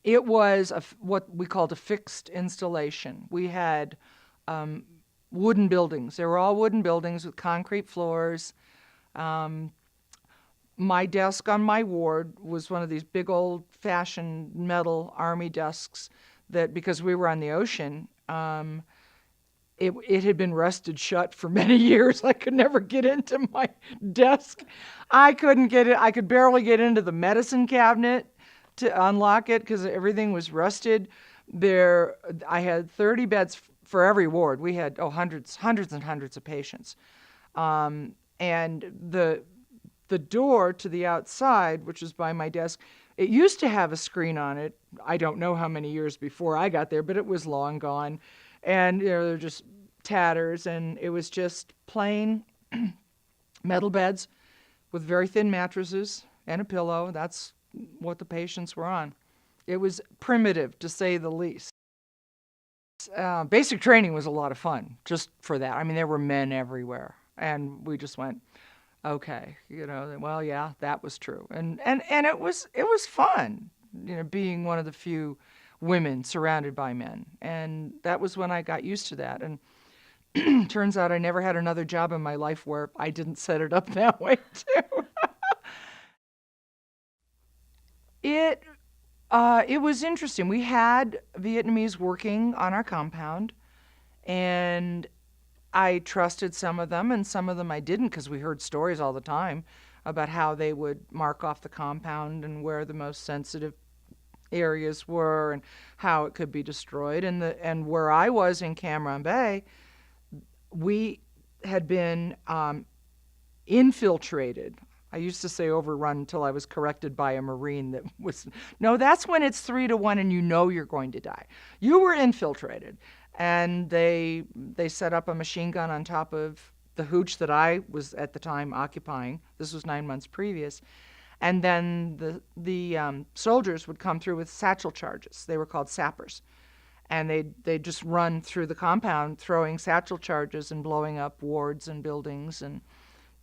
It was what we called a fixed installation. We had um, wooden buildings. They were all wooden buildings with concrete floors. Um, my desk on my ward was one of these big old-fashioned metal army desks that, because we were on the ocean, it had been rusted shut for many years. I could never get into my desk. I couldn't get it. I could barely get into the medicine cabinet to unlock it because everything was rusted. There, I had 30 beds for every ward. We had hundreds and hundreds of patients, and the door to the outside, which was by my desk, it used to have a screen on it. I don't know how many years before I got there, but it was long gone. And there were just tatters, and it was just plain metal beds with very thin mattresses and a pillow. That's what the patients were on. It was primitive, to say the least. Basic training was a lot of fun just for that. I mean, there were men everywhere, and we just went, okay, well, yeah, that was true. And it was fun, being one of the few women surrounded by men. And that was when I got used to that. And turns out I never had another job in my life where I didn't set it up that way too. It it was interesting. We had Vietnamese working on our compound, and I trusted some of them, and some of them I didn't, because we heard stories all the time about how they would mark off the compound and where the most sensitive areas were and how it could be destroyed. And where I was in Cam Ranh Bay, we had been infiltrated. I used to say overrun until I was corrected by a Marine that was, no, that's when it's 3-1 and you're going to die. You were infiltrated. And they set up a machine gun on top of the hooch that I was at the time occupying. This was 9 months previous. And then the soldiers would come through with satchel charges. They were called sappers. And they'd just run through the compound throwing satchel charges and blowing up wards and buildings. And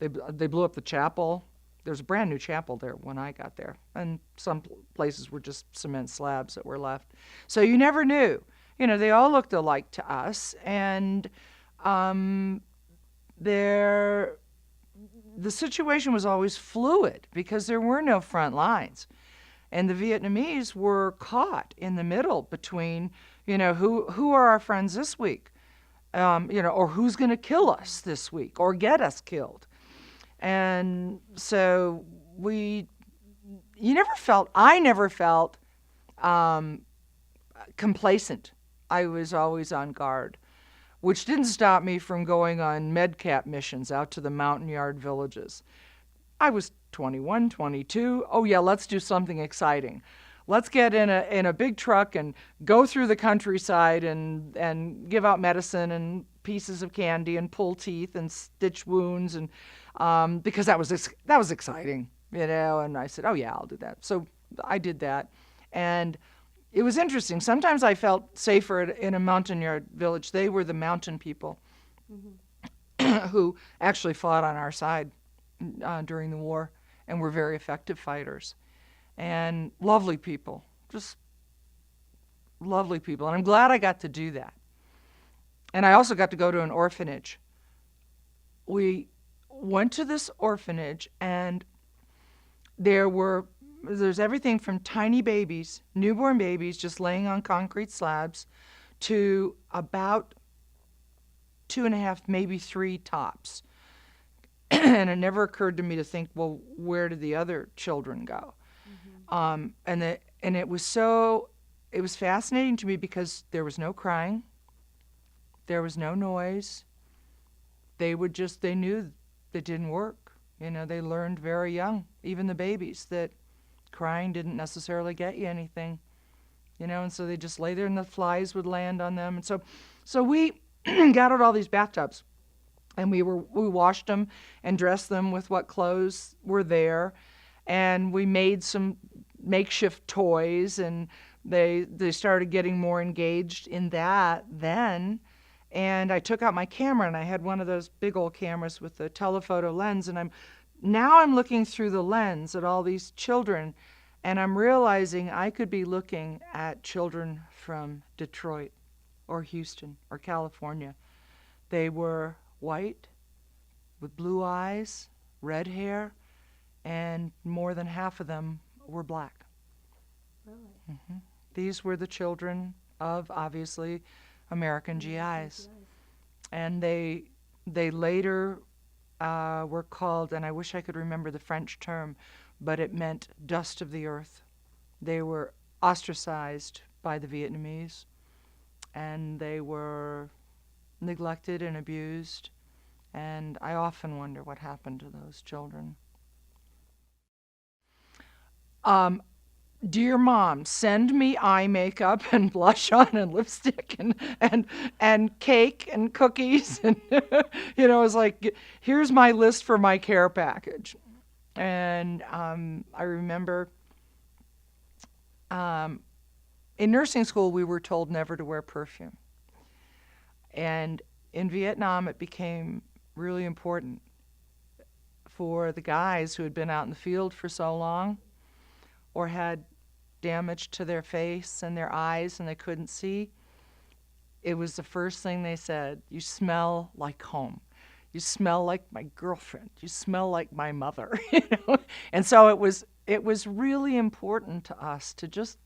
they blew up the chapel. There was a brand new chapel there when I got there. And some places were just cement slabs that were left. So you never knew. They all looked alike to us. And the situation was always fluid because there were no front lines. And the Vietnamese were caught in the middle between, who are our friends this week? Or who's going to kill us this week or get us killed? And so I never felt complacent. I was always on guard, which didn't stop me from going on medcap missions out to the mountain yard villages. I was 21, 22. Oh yeah, let's do something exciting. Let's get in a big truck and go through the countryside and give out medicine and pieces of candy and pull teeth and stitch wounds, and because that was exciting, And I said, oh yeah, I'll do that. So I did that, and it was interesting. Sometimes I felt safer in a mountain yard village. They were the mountain people who actually fought on our side during the war and were very effective fighters. And lovely people, just lovely people. And I'm glad I got to do that. And I also got to go to an orphanage. We went to this orphanage, and there's everything from tiny babies, newborn babies, just laying on concrete slabs, to about 2.5, maybe 3 tops. And it never occurred to me to think, well, where did the other children go? And it was fascinating to me because there was no crying, there was no noise. They knew that didn't work. They learned very young, even the babies, that crying didn't necessarily get you anything. And so they just lay there and the flies would land on them. And so we got out all these bathtubs, and we washed them and dressed them with what clothes were there, and we made some makeshift toys, and they started getting more engaged in that then. And I took out my camera, and I had one of those big old cameras with the telephoto lens, and I'm looking through the lens at all these children, And I'm realizing I could be looking at children from Detroit or Houston or California. They were white with blue eyes, red hair, and more than half of them were black. Really? These were the children of, obviously, American GIs. And they later were called, and I wish I could remember the French term, but it meant dust of the earth. They were ostracized by the Vietnamese, and they were neglected and abused, and I often wonder what happened to those children. Dear Mom, send me eye makeup and blush on and lipstick and cake and cookies and it's like, here's my list for my care package. And I remember in nursing school we were told never to wear perfume. And in Vietnam it became really important for the guys who had been out in the field for so long or had damage to their face and their eyes and they couldn't see. It was the first thing they said, you smell like home. You smell like my girlfriend. You smell like my mother. And so it was really important to us to just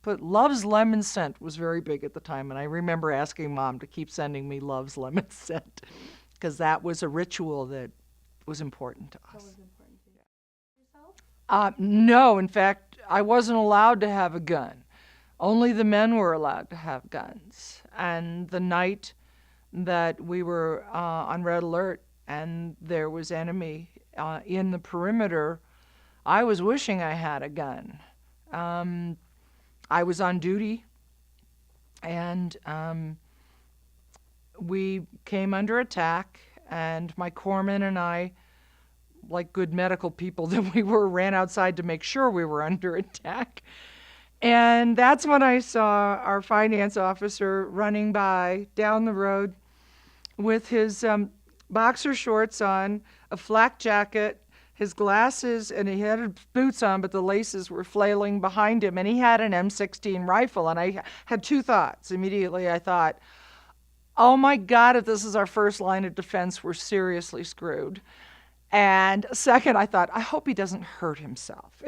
put Love's lemon scent was very big at the time, and I remember asking Mom to keep sending me Love's lemon scent because that was a ritual that was important to us. That was important to you. Yourself? No, in fact, I wasn't allowed to have a gun. Only the men were allowed to have guns. And the night that we were on red alert and there was enemy in the perimeter, I was wishing I had a gun. I was on duty, and we came under attack, and my corpsman and I, like good medical people that we were, ran outside to make sure we were under attack. And that's when I saw our finance officer running by down the road with his boxer shorts on, a flak jacket, his glasses, and he had boots on, but the laces were flailing behind him, and he had an M16 rifle. And I had two thoughts. Immediately I thought, oh my God, if this is our first line of defense, we're seriously screwed. And second, I thought, I hope he doesn't hurt himself.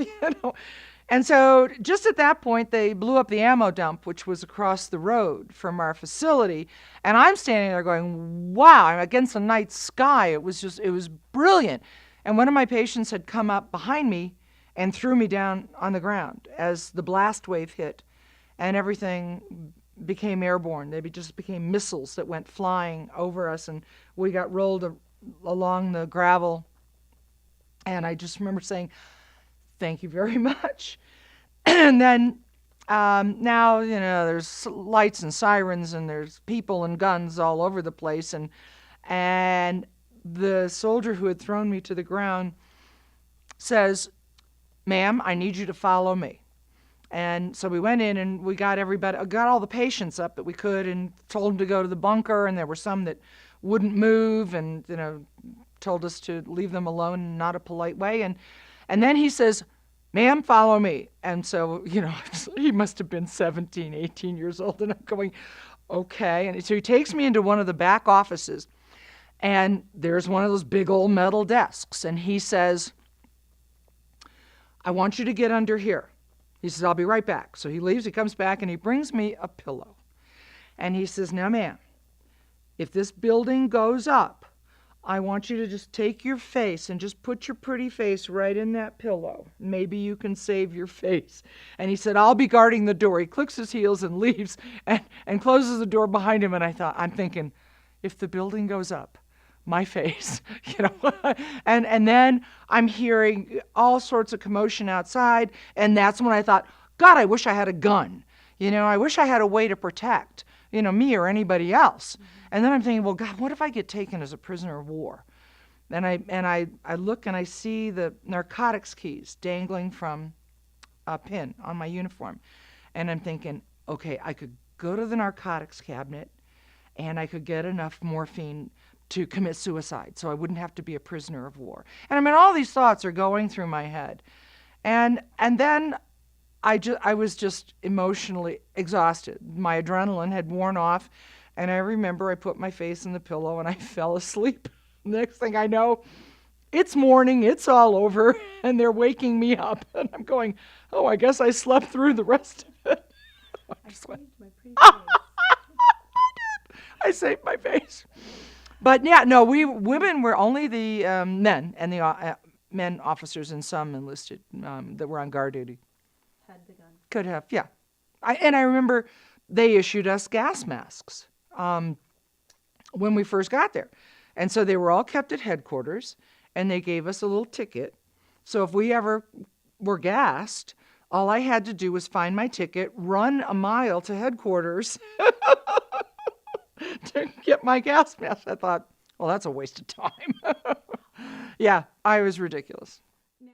And so just at that point, they blew up the ammo dump, which was across the road from our facility. And I'm standing there going, wow, I'm against the night sky. It was brilliant. And one of my patients had come up behind me and threw me down on the ground as the blast wave hit, and everything became airborne. They just became missiles that went flying over us, and we got rolled along the gravel. And I just remember saying, thank you very much. And then now, there's lights and sirens and there's people and guns all over the place. And the soldier who had thrown me to the ground says, ma'am, I need you to follow me. And so we went in and we got all the patients up that we could and told them to go to the bunker. And there were some that wouldn't move and, told us to leave them alone in not a polite way. And then he says, ma'am, follow me. And so, he must have been 17, 18 years old. And I'm going, okay. And so he takes me into one of the back offices. And there's one of those big old metal desks. And he says, I want you to get under here. He says, I'll be right back. So he leaves, he comes back, and he brings me a pillow. And he says, now, ma'am, if this building goes up, I want you to just take your face and just put your pretty face right in that pillow. Maybe you can save your face. And he said, I'll be guarding the door. He clicks his heels and leaves and closes the door behind him. And I'm thinking, if the building goes up, my face, and then I'm hearing all sorts of commotion outside. And that's when I thought, God, I wish I had a gun. I wish I had a way to protect, me or anybody else. Mm-hmm. And then I'm thinking, well, God, what if I get taken as a prisoner of war? And I look and I see the narcotics keys dangling from a pin on my uniform. And I'm thinking, okay, I could go to the narcotics cabinet and I could get enough morphine to commit suicide so I wouldn't have to be a prisoner of war. And all these thoughts are going through my head. And then I was just emotionally exhausted. My adrenaline had worn off, and I remember I put my face in the pillow and I fell asleep. Next thing I know, it's morning, it's all over, and they're waking me up, and I'm going, oh, I guess I slept through the rest of it. I saved my pretty face. I saved my face. But yeah, no, we women were only the men and the men officers and some enlisted that were on guard duty. Had the gun. Could have, yeah. I remember they issued us gas masks when we first got there. And so they were all kept at headquarters, and they gave us a little ticket. So if we ever were gassed, all I had to do was find my ticket, run a mile to headquarters to get my gas mask. I thought, well, that's a waste of time. Yeah, I was ridiculous.